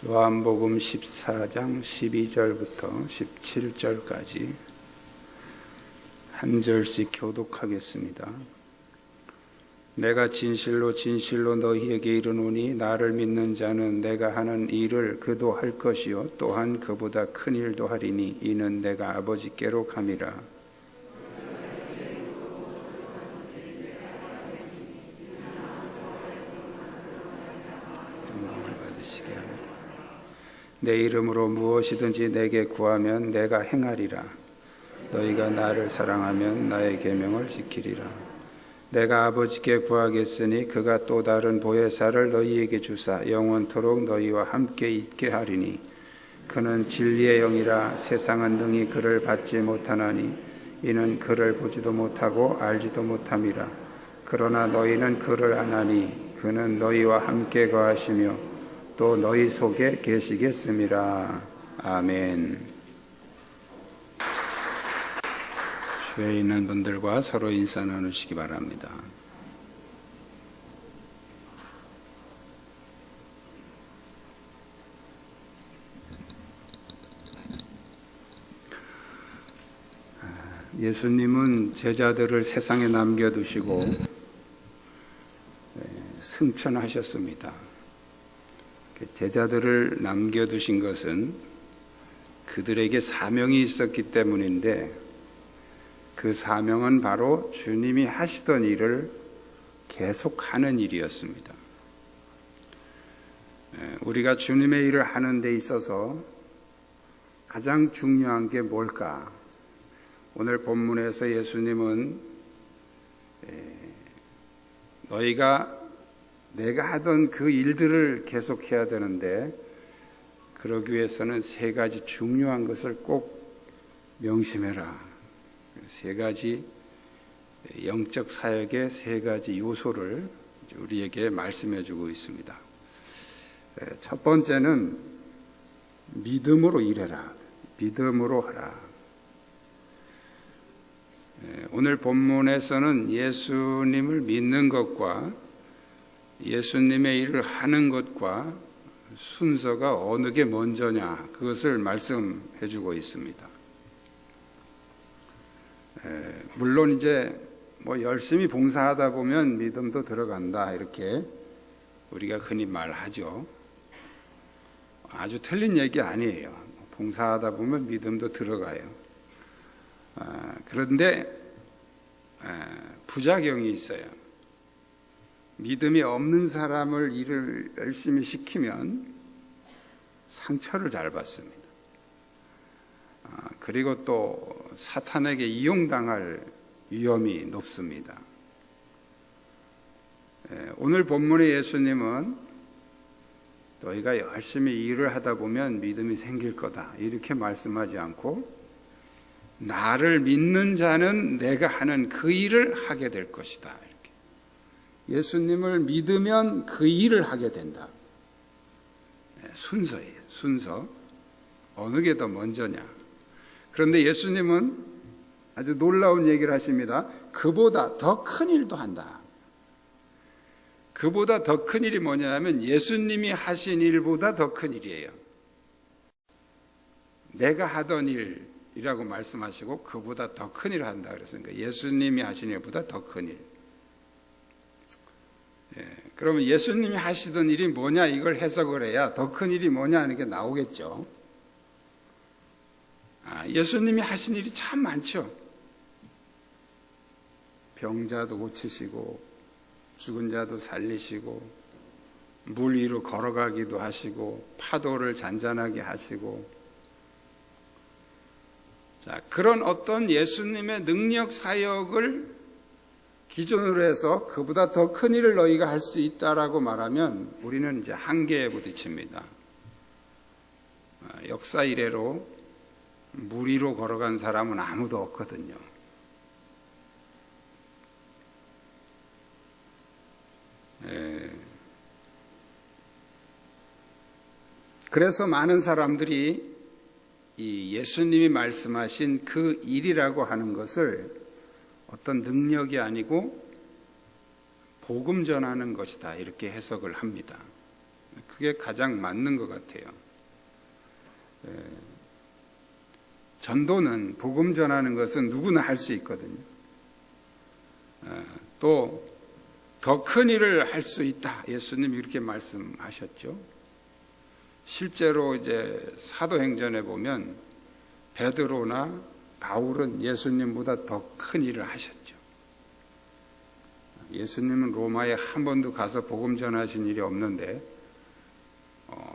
요한복음 14장 12절부터 17절까지 한 절씩 교독하겠습니다. 내가 진실로 진실로 너희에게 이르노니 나를 믿는 자는 내가 하는 일을 그도 할 것이요 또한 그보다 큰 일도 하리니 이는 내가 아버지께로 감이라. 내 이름으로 무엇이든지 내게 구하면 내가 행하리라. 너희가 나를 사랑하면 나의 계명을 지키리라. 내가 아버지께 구하겠으니 그가 또 다른 보혜사를 너희에게 주사 영원토록 너희와 함께 있게 하리니 그는 진리의 영이라. 세상은 능히 그를 받지 못하나니 이는 그를 보지도 못하고 알지도 못함이라. 그러나 너희는 그를 아나니 그는 너희와 함께 거하시며 또 너희 속에 계시겠음이라. 아멘. 주에 있는 분들과 서로 인사 나누시기 바랍니다. 예수님은 제자들을 세상에 남겨두시고 승천하셨습니다. 제자들을 남겨두신 것은 그들에게 사명이 있었기 때문인데 그 사명은 바로 주님이 하시던 일을 계속하는 일이었습니다. 우리가 주님의 일을 하는 데 있어서 가장 중요한 게 뭘까? 오늘 본문에서 예수님은 내가 하던 그 일들을 계속해야 되는데 그러기 위해서는 세 가지 중요한 것을 꼭 명심해라. 세 가지 영적 사역의 세 가지 요소를 우리에게 말씀해 주고 있습니다. 첫 번째는 믿음으로 일해라. 믿음으로 하라. 오늘 본문에서는 예수님을 믿는 것과 예수님의 일을 하는 것과 순서가 어느 게 먼저냐 그것을 말씀해 주고 있습니다. 물론 이제 열심히 봉사하다 보면 믿음도 들어간다 이렇게 우리가 흔히 말하죠. 아주 틀린 얘기 아니에요. 봉사하다 보면 믿음도 들어가요. 그런데 부작용이 있어요. 믿음이 없는 사람을 일을 열심히 시키면 상처를 잘 받습니다. 그리고 또 사탄에게 이용당할 위험이 높습니다. 오늘 본문의 예수님은 너희가 열심히 일을 하다 보면 믿음이 생길 거다 이렇게 말씀하지 않고 나를 믿는 자는 내가 하는 그 일을 하게 될 것이다. 예수님을 믿으면 그 일을 하게 된다. 순서예요. 순서. 어느 게 더 먼저냐. 그런데 예수님은 아주 놀라운 얘기를 하십니다. 그보다 더 큰 일도 한다. 그보다 더 큰 일이 뭐냐 하면 예수님이 하신 일보다 더 큰 일이에요. 내가 하던 일이라고 말씀하시고 그보다 더 큰 일을 한다 그랬으니까 예수님이 하신 일보다 더 큰 일. 그러면 예수님이 하시던 일이 뭐냐 이걸 해석을 해야 더 큰 일이 뭐냐 하는 게 나오겠죠. 예수님이 하신 일이 참 많죠. 병자도 고치시고 죽은 자도 살리시고 물 위로 걸어가기도 하시고 파도를 잔잔하게 하시고 그런 어떤 예수님의 능력 사역을 기준으로 해서 그보다 더 큰 일을 너희가 할 수 있다라고 말하면 우리는 이제 한계에 부딪힙니다. 역사 이래로 물 위로 걸어간 사람은 아무도 없거든요. 그래서 많은 사람들이 이 예수님이 말씀하신 그 일이라고 하는 것을 어떤 능력이 아니고 복음 전하는 것이다 이렇게 해석을 합니다. 그게 가장 맞는 것 같아요. 전도는, 복음 전하는 것은 누구나 할 수 있거든요. 또 더 큰 일을 할 수 있다. 예수님이 이렇게 말씀하셨죠. 실제로 이제 사도행전에 보면 베드로나 바울은 예수님보다 더 큰 일을 하셨죠. 예수님은 로마에 한 번도 가서 복음 전하신 일이 없는데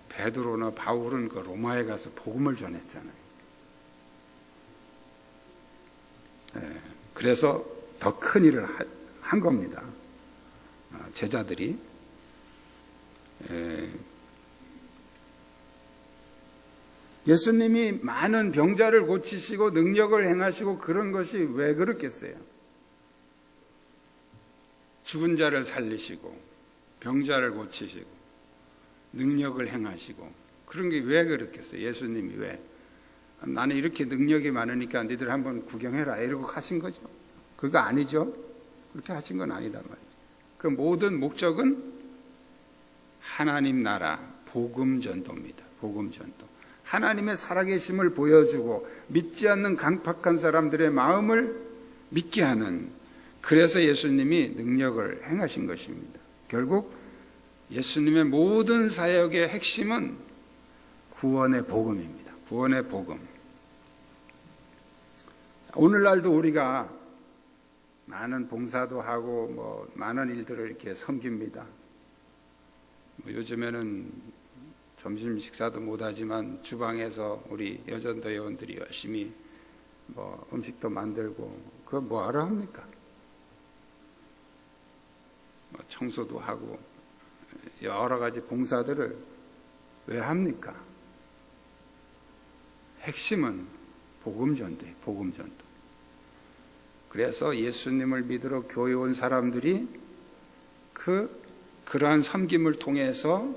베드로나 바울은 그 로마에 가서 복음을 전했잖아요. 그래서 더 큰 일을 한 겁니다. 제자들이. 예수님이 많은 병자를 고치시고 능력을 행하시고 그런 것이 왜 그렇겠어요? 죽은 자를 살리시고 병자를 고치시고 능력을 행하시고 그런 게 왜 그렇겠어요? 예수님이 왜? 나는 이렇게 능력이 많으니까 너희들 한번 구경해라 이러고 하신 거죠. 그거 아니죠. 그렇게 하신 건 아니란 말이죠. 그 모든 목적은 하나님 나라 복음 전도입니다. 복음 전도. 하나님의 살아계심을 보여주고 믿지 않는 강팍한 사람들의 마음을 믿게 하는, 그래서 예수님이 능력을 행하신 것입니다. 결국 예수님의 모든 사역의 핵심은 구원의 복음입니다. 구원의 복음. 오늘날도 우리가 많은 봉사도 하고 많은 일들을 이렇게 섬깁니다. 요즘에는 점심 식사도 못하지만 주방에서 우리 여전도 회원들이 열심히 음식도 만들고 그거 뭐하러 합니까? 청소도 하고 여러 가지 봉사들을 왜 합니까? 핵심은 복음 전도예요. 복음 전도. 그래서 예수님을 믿으러 교회 온 사람들이 그러한 섬김을 통해서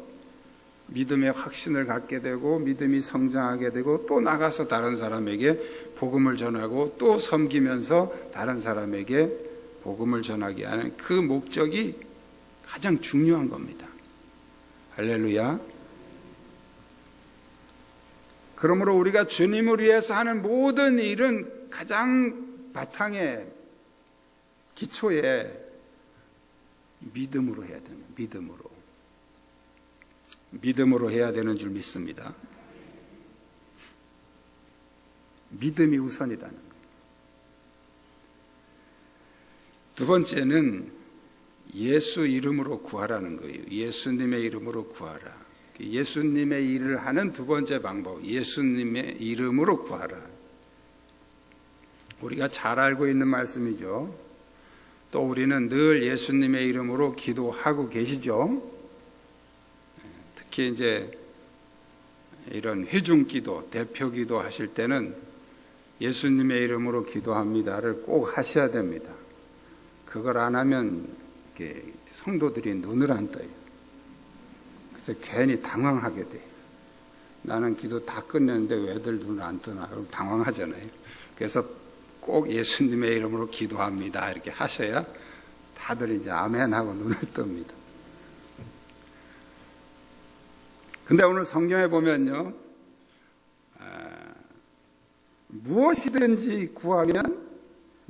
믿음의 확신을 갖게 되고 믿음이 성장하게 되고 또 나가서 다른 사람에게 복음을 전하고 또 섬기면서 다른 사람에게 복음을 전하게 하는 그 목적이 가장 중요한 겁니다. 할렐루야. 그러므로 우리가 주님을 위해서 하는 모든 일은 가장 바탕에 기초에 믿음으로 해야 되는, 믿음으로 해야 되는 줄 믿습니다. 믿음이 우선이다는 거예요. 두 번째는 예수 이름으로 구하라는 거예요. 예수님의 이름으로 구하라. 예수님의 일을 하는 두 번째 방법, 예수님의 이름으로 구하라. 우리가 잘 알고 있는 말씀이죠. 또 우리는 늘 예수님의 이름으로 기도하고 계시죠. 특히 이제 이런 회중기도, 대표기도 하실 때는 예수님의 이름으로 기도합니다를 꼭 하셔야 됩니다. 그걸 안 하면 성도들이 눈을 안 떠요. 그래서 괜히 당황하게 돼요. 나는 기도 다 끝냈는데 왜들 눈을 안 뜨나? 그럼 당황하잖아요. 그래서 꼭 예수님의 이름으로 기도합니다 이렇게 하셔야 다들 이제 아멘하고 눈을 뜹니다. 근데 오늘 성경에 보면요, 무엇이든지 구하면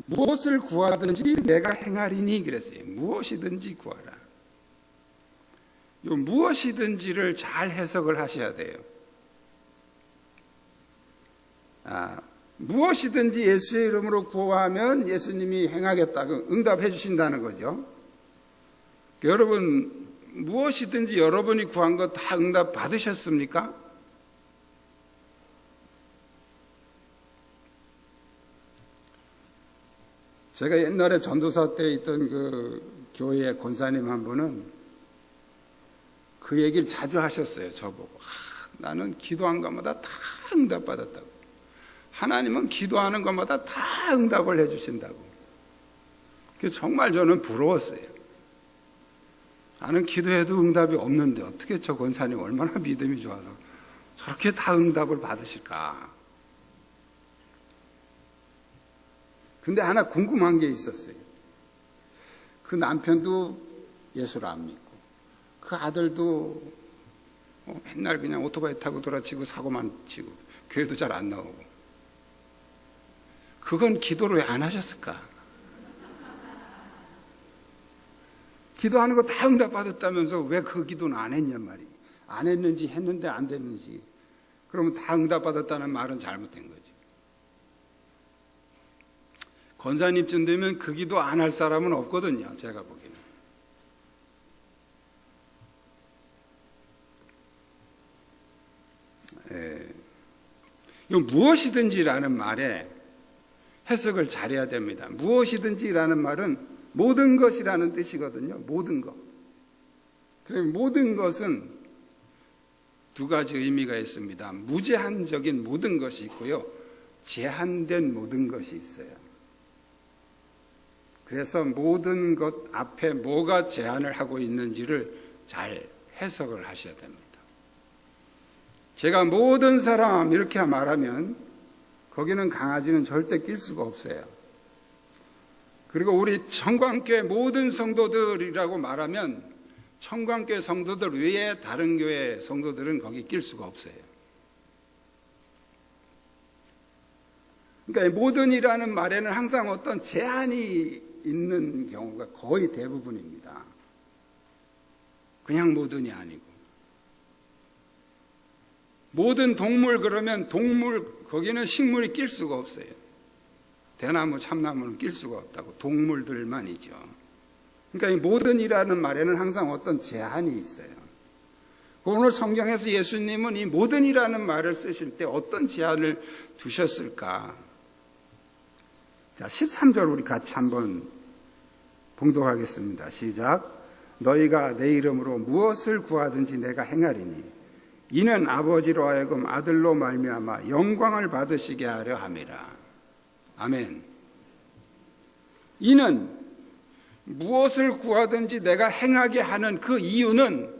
무엇을 구하든지 내가 행하리니 그랬어요. 무엇이든지 구하라. 이 무엇이든지를 잘 해석을 하셔야 돼요. 무엇이든지 예수의 이름으로 구하면 예수님이 행하겠다고 응답해 주신다는 거죠. 여러분, 무엇이든지 여러분이 구한 거 다 응답 받으셨습니까? 제가 옛날에 전도사 때 있던 그 교회 권사님 한 분은 그 얘기를 자주 하셨어요. 저보고. 나는 기도한 것마다 다 응답받았다고. 하나님은 기도하는 것마다 다 응답을 해주신다고. 그래서 정말 저는 부러웠어요. 나는 기도해도 응답이 없는데 어떻게 저 권사님 얼마나 믿음이 좋아서 저렇게 다 응답을 받으실까. 근데 하나 궁금한 게 있었어요. 그 남편도 예수를 안 믿고 그 아들도 맨날 그냥 오토바이 타고 돌아치고 사고만 치고 교회도 잘 안 나오고. 그건 기도를 왜 안 하셨을까? 기도하는 거 다 응답받았다면서 왜 그 기도는 안 했냔 말이에요. 안 했는지 했는데 안 됐는지. 그러면 다 응답받았다는 말은 잘못된 거죠. 권사님쯤 되면 그 기도 안 할 사람은 없거든요. 제가 보기에는. 이 무엇이든지라는 말에 해석을 잘해야 됩니다. 무엇이든지라는 말은 모든 것이라는 뜻이거든요. 모든 것. 그럼 모든 것은 두 가지 의미가 있습니다. 무제한적인 모든 것이 있고요. 제한된 모든 것이 있어요. 그래서 모든 것 앞에 뭐가 제한을 하고 있는지를 잘 해석을 하셔야 됩니다. 제가 모든 사람 이렇게 말하면 거기는 강아지는 절대 낄 수가 없어요. 그리고 우리 청광교회 모든 성도들이라고 말하면 청광교회 성도들 외에 다른 교회 성도들은 거기 낄 수가 없어요. 그러니까 모든이라는 말에는 항상 어떤 제한이 있는 경우가 거의 대부분입니다. 그냥 모든이 아니고. 모든 동물 그러면 동물 거기는 식물이 낄 수가 없어요. 대나무 참나무는 낄 수가 없다고. 동물들만이죠. 그러니까 이 모든이라는 말에는 항상 어떤 제한이 있어요. 오늘 성경에서 예수님은 이 모든이라는 말을 쓰실 때 어떤 제한을 두셨을까? 자, 13절 우리 같이 한번 봉독하겠습니다. 시작. 너희가 내 이름으로 무엇을 구하든지 내가 행하리니 이는 아버지로 하여금 아들로 말미암아 영광을 받으시게 하려 함이라. 아멘. 이는 무엇을 구하든지 내가 행하게 하는 그 이유는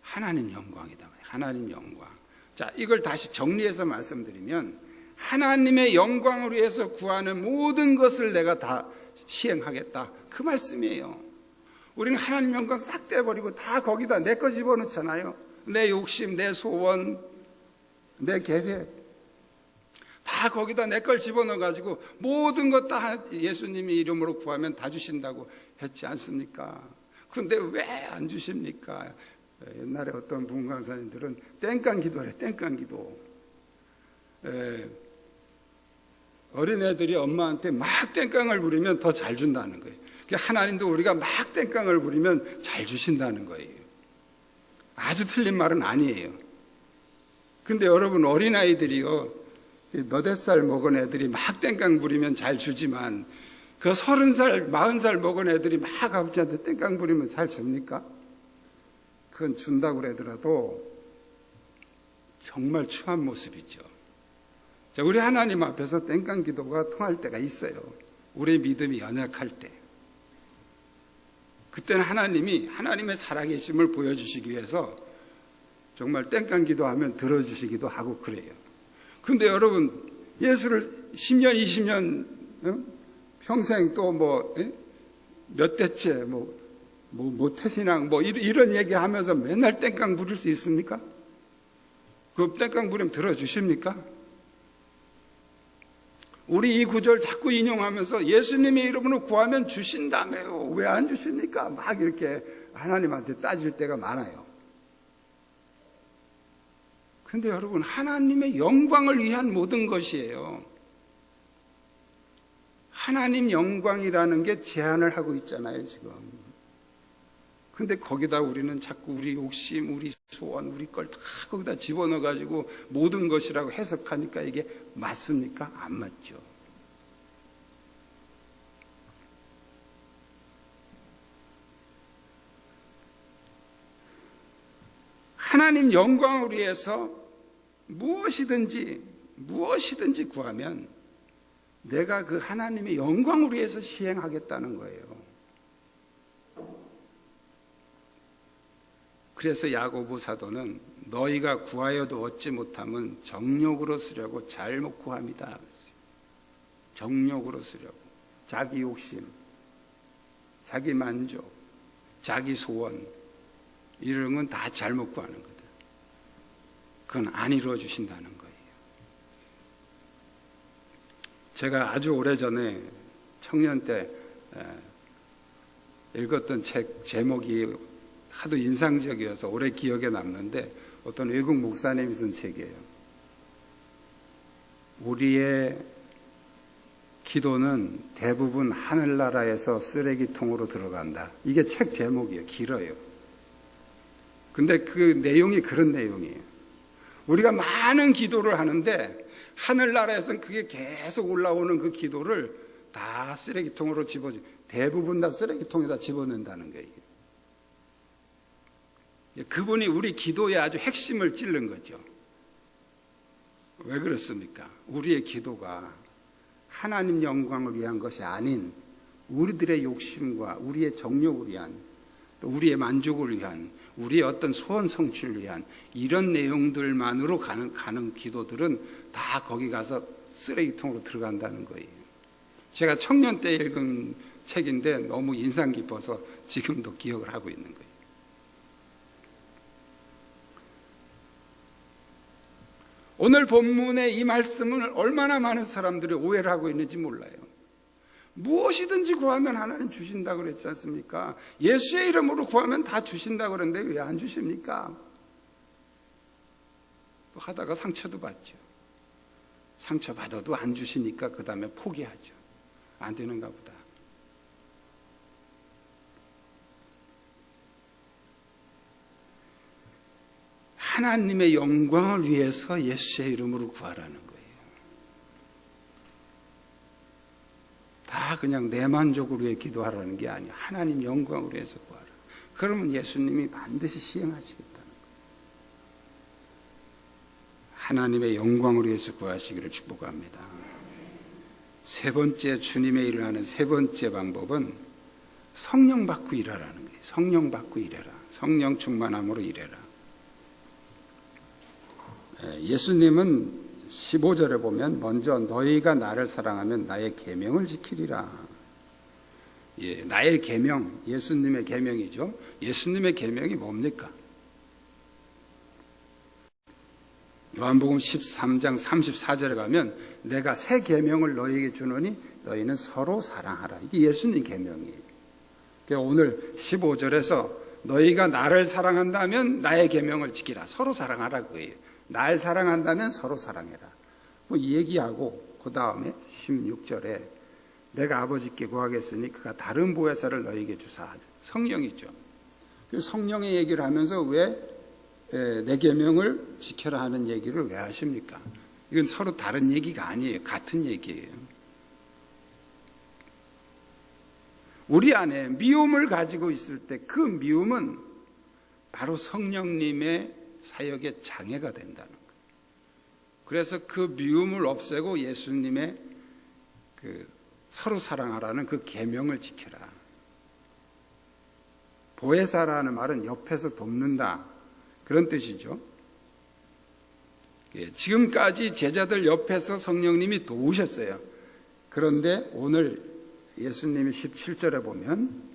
하나님 영광이다. 하나님 영광. 자, 이걸 다시 정리해서 말씀드리면 하나님의 영광을 위해서 구하는 모든 것을 내가 다 시행하겠다. 그 말씀이에요. 우리는 하나님 영광 싹 떼버리고 다 거기다 내 거 집어넣잖아요. 내 욕심, 내 소원, 내 계획 다 거기다 내 걸 집어넣어가지고 모든 것 다 예수님의 이름으로 구하면 다 주신다고 했지 않습니까? 그런데 왜 안 주십니까? 옛날에 어떤 분강사님들은 땡깡 기도래. 땡깡 기도. 어린애들이 엄마한테 막 땡깡을 부리면 더 잘 준다는 거예요. 하나님도 우리가 막 땡깡을 부리면 잘 주신다는 거예요. 아주 틀린 말은 아니에요. 근데 여러분 어린아이들이요, 너댓 살 먹은 애들이 막 땡깡 부리면 잘 주지만 그 30살, 40살 먹은 애들이 막 아버지한테 땡깡 부리면 잘 줍니까? 그건 준다고 그러더라도 정말 추한 모습이죠. 자, 우리 하나님 앞에서 땡깡 기도가 통할 때가 있어요. 우리의 믿음이 연약할 때. 그때는 하나님이 하나님의 살아계심을 보여주시기 위해서 정말 땡깡 기도하면 들어주시기도 하고 그래요. 그런데 여러분 예수를 10년, 20년 평생 또 몇 대째 모태신앙 이런 얘기하면서 맨날 땡깡 부릴 수 있습니까? 그 땡깡 부리면 들어주십니까? 우리 이 구절 자꾸 인용하면서 예수님의 이름으로 구하면 주신다며요. 왜 안 주십니까? 막 이렇게 하나님한테 따질 때가 많아요. 그런데 여러분 하나님의 영광을 위한 모든 것이에요. 하나님 영광이라는 게 제한을 하고 있잖아요 지금. 근데 거기다 우리는 자꾸 우리 욕심, 우리 소원, 우리 걸 다 거기다 집어넣어가지고 모든 것이라고 해석하니까 이게 맞습니까? 안 맞죠. 하나님 영광을 위해서 무엇이든지 구하면 내가 그 하나님의 영광을 위해서 시행하겠다는 거예요. 그래서 야고보 사도는 너희가 구하여도 얻지 못함은 정욕으로 쓰려고 잘못 구함이다. 정욕으로 쓰려고. 자기 욕심, 자기 만족, 자기 소원 이런 건 다 잘못 구하는 거다. 그건 안 이루어 주신다는 거예요. 제가 아주 오래전에 청년 때 읽었던 책 제목이 하도 인상적이어서 오래 기억에 남는데 어떤 외국 목사님이 쓴 책이에요. 우리의 기도는 대부분 하늘나라에서 쓰레기통으로 들어간다. 이게 책 제목이에요. 길어요. 근데 그 내용이 그런 내용이에요. 우리가 많은 기도를 하는데 하늘나라에서는 그게 계속 올라오는 그 기도를 다 쓰레기통으로 대부분 다 쓰레기통에다 집어넣는다는 거예요. 그분이 우리 기도의 아주 핵심을 찔른 거죠. 왜 그렇습니까? 우리의 기도가 하나님 영광을 위한 것이 아닌 우리들의 욕심과 우리의 정욕을 위한, 또 우리의 만족을 위한, 우리의 어떤 소원 성취를 위한 이런 내용들만으로 가는 기도들은 다 거기 가서 쓰레기통으로 들어간다는 거예요. 제가 청년 때 읽은 책인데 너무 인상 깊어서 지금도 기억을 하고 있는 거예요. 오늘 본문의 이 말씀을 얼마나 많은 사람들이 오해를 하고 있는지 몰라요. 무엇이든지 구하면 하나님 주신다고 그랬지 않습니까? 예수의 이름으로 구하면 다 주신다고 그랬는데 왜 안 주십니까? 또 하다가 상처도 받죠. 상처받아도 안 주시니까 그 다음에 포기하죠. 안 되는가 보다. 하나님의 영광을 위해서 예수의 이름으로 구하라는 거예요. 다 그냥 내 만족을 위해 기도하라는 게 아니에요. 하나님 영광을 위해서 구하라. 그러면 예수님이 반드시 시행하시겠다는 거예요. 하나님의 영광을 위해서 구하시기를 축복합니다. 세 번째, 주님의 일을 하는 세 번째 방법은 성령 받고 일하라는 거예요. 성령 받고 일해라. 성령 충만함으로 일해라. 예수님은 15절에 보면 먼저 너희가 나를 사랑하면 나의 계명을 지키리라. 나의 계명, 예수님의 계명이죠. 예수님의 계명이 뭡니까? 요한복음 13장 34절에 가면 내가 새 계명을 너희에게 주노니 너희는 서로 사랑하라. 이게 예수님 계명이에요. 그러니까 오늘 15절에서 너희가 나를 사랑한다면 나의 계명을 지키라. 서로 사랑하라 그거예요. 날 사랑한다면 서로 사랑해라. 이 얘기하고 그 다음에 16절에 내가 아버지께 구하겠으니 그가 다른 보혜사를 너희에게 주사. 성령이죠. 성령의 얘기를 하면서 왜 내 계명을 지켜라 하는 얘기를 왜 하십니까? 이건 서로 다른 얘기가 아니에요. 같은 얘기예요. 우리 안에 미움을 가지고 있을 때 그 미움은 바로 성령님의 사역의 장애가 된다는 거예요. 그래서 그 미움을 없애고 예수님의 그 서로 사랑하라는 그 계명을 지켜라. 보혜사라는 말은 옆에서 돕는다 그런 뜻이죠. 지금까지 제자들 옆에서 성령님이 도우셨어요. 그런데 오늘 예수님이 17절에 보면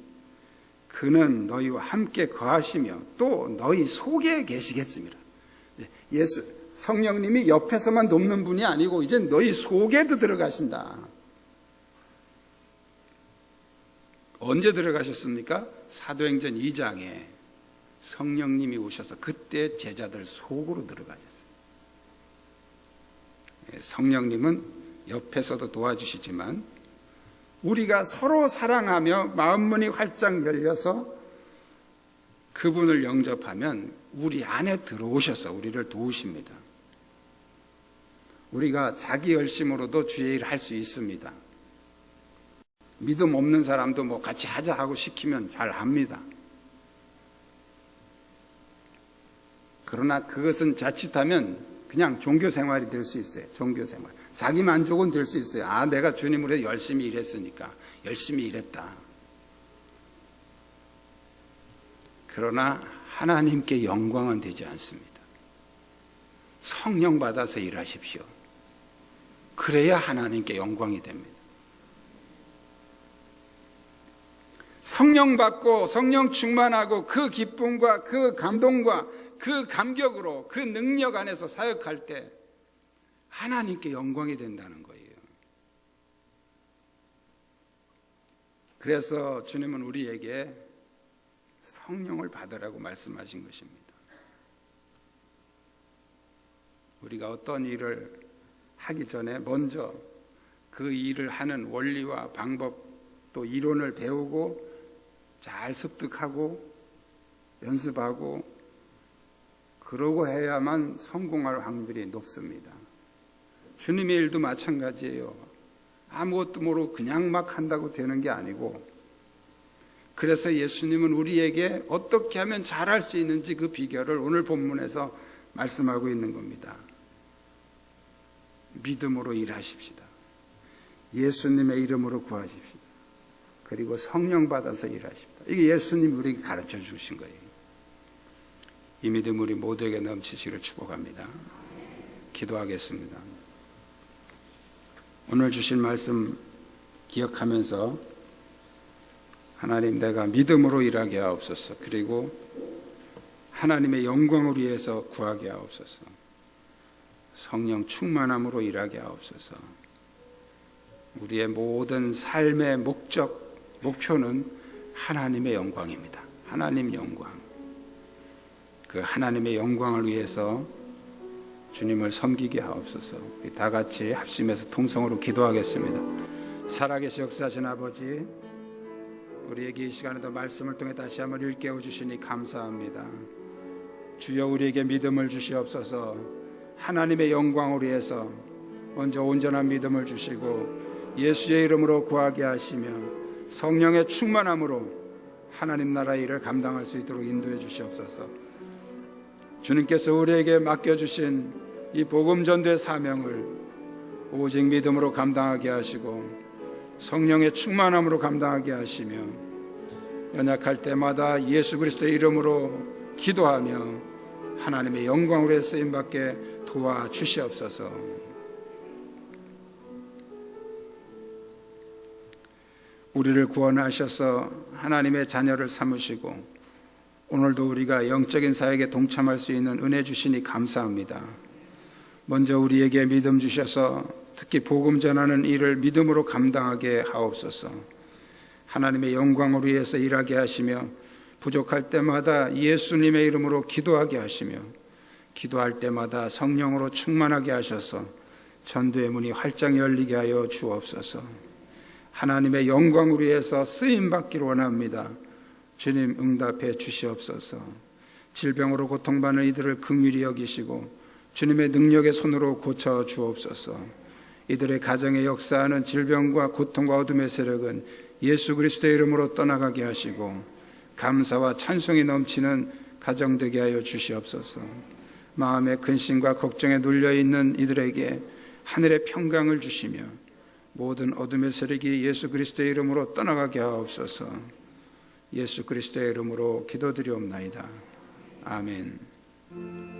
그는 너희와 함께 거하시며 또 너희 속에 계시겠습니다. 성령님이 옆에서만 돕는 분이 아니고 이제 너희 속에도 들어가신다. 언제 들어가셨습니까? 사도행전 2장에 성령님이 오셔서 그때 제자들 속으로 들어가셨어요. 성령님은 옆에서도 도와주시지만 우리가 서로 사랑하며 마음문이 활짝 열려서 그분을 영접하면 우리 안에 들어오셔서 우리를 도우십니다. 우리가 자기 열심으로도 주의 일을 할 수 있습니다. 믿음 없는 사람도 뭐 같이 하자 하고 시키면 잘 합니다. 그러나 그것은 자칫하면 그냥 종교 생활이 될 수 있어요. 종교 생활. 자기 만족은 될 수 있어요. 아, 내가 주님으로 열심히 일했으니까 열심히 일했다. 그러나 하나님께 영광은 되지 않습니다. 성령 받아서 일하십시오. 그래야 하나님께 영광이 됩니다. 성령 받고 성령 충만하고 그 기쁨과 그 감동과 그 감격으로 그 능력 안에서 사역할 때 하나님께 영광이 된다는 거예요. 그래서 주님은 우리에게 성령을 받으라고 말씀하신 것입니다. 우리가 어떤 일을 하기 전에 먼저 그 일을 하는 원리와 방법 또 이론을 배우고 잘 습득하고 연습하고 그러고 해야만 성공할 확률이 높습니다. 주님의 일도 마찬가지예요. 아무것도 모르고 그냥 막 한다고 되는 게 아니고, 그래서 예수님은 우리에게 어떻게 하면 잘할 수 있는지 그 비결을 오늘 본문에서 말씀하고 있는 겁니다. 믿음으로 일하십시다. 예수님의 이름으로 구하십시다. 그리고 성령 받아서 일하십시다. 이게 예수님이 우리에게 가르쳐 주신 거예요. 이 믿음 우리 모두에게 넘치시기를 축복합니다. 기도하겠습니다. 오늘 주신 말씀 기억하면서 하나님, 내가 믿음으로 일하게 하옵소서. 그리고 하나님의 영광을 위해서 구하게 하옵소서. 성령 충만함으로 일하게 하옵소서. 우리의 모든 삶의 목표는 하나님의 영광입니다. 하나님 영광. 그 하나님의 영광을 위해서 주님을 섬기게 하옵소서. 우리 다 같이 합심해서 통성으로 기도하겠습니다. 살아계신 역사하신 아버지, 우리에게 이 시간에도 말씀을 통해 다시 한번 일깨워 주시니 감사합니다. 주여, 우리에게 믿음을 주시옵소서. 하나님의 영광을 위해서 먼저 온전한 믿음을 주시고 예수의 이름으로 구하게 하시며 성령의 충만함으로 하나님 나라 일을 감당할 수 있도록 인도해 주시옵소서. 주님께서 우리에게 맡겨주신 이 복음 전도의 사명을 오직 믿음으로 감당하게 하시고 성령의 충만함으로 감당하게 하시며 연약할 때마다 예수 그리스도의 이름으로 기도하며 하나님의 영광으로 쓰임받게 도와주시옵소서. 우리를 구원하셔서 하나님의 자녀를 삼으시고 오늘도 우리가 영적인 사역에 동참할 수 있는 은혜 주시니 감사합니다. 먼저 우리에게 믿음 주셔서 특히 복음 전하는 일을 믿음으로 감당하게 하옵소서. 하나님의 영광을 위해서 일하게 하시며 부족할 때마다 예수님의 이름으로 기도하게 하시며 기도할 때마다 성령으로 충만하게 하셔서 전도의 문이 활짝 열리게 하여 주옵소서. 하나님의 영광을 위해서 쓰임받기를 원합니다. 주님, 응답해 주시옵소서. 질병으로 고통받는 이들을 긍휼히 여기시고 주님의 능력의 손으로 고쳐 주옵소서. 이들의 가정에 역사하는 질병과 고통과 어둠의 세력은 예수 그리스도의 이름으로 떠나가게 하시고 감사와 찬송이 넘치는 가정 되게 하여 주시옵소서. 마음의 근심과 걱정에 눌려있는 이들에게 하늘의 평강을 주시며 모든 어둠의 세력이 예수 그리스도의 이름으로 떠나가게 하옵소서. 예수 그리스도의 이름으로 기도드리옵나이다. 아멘.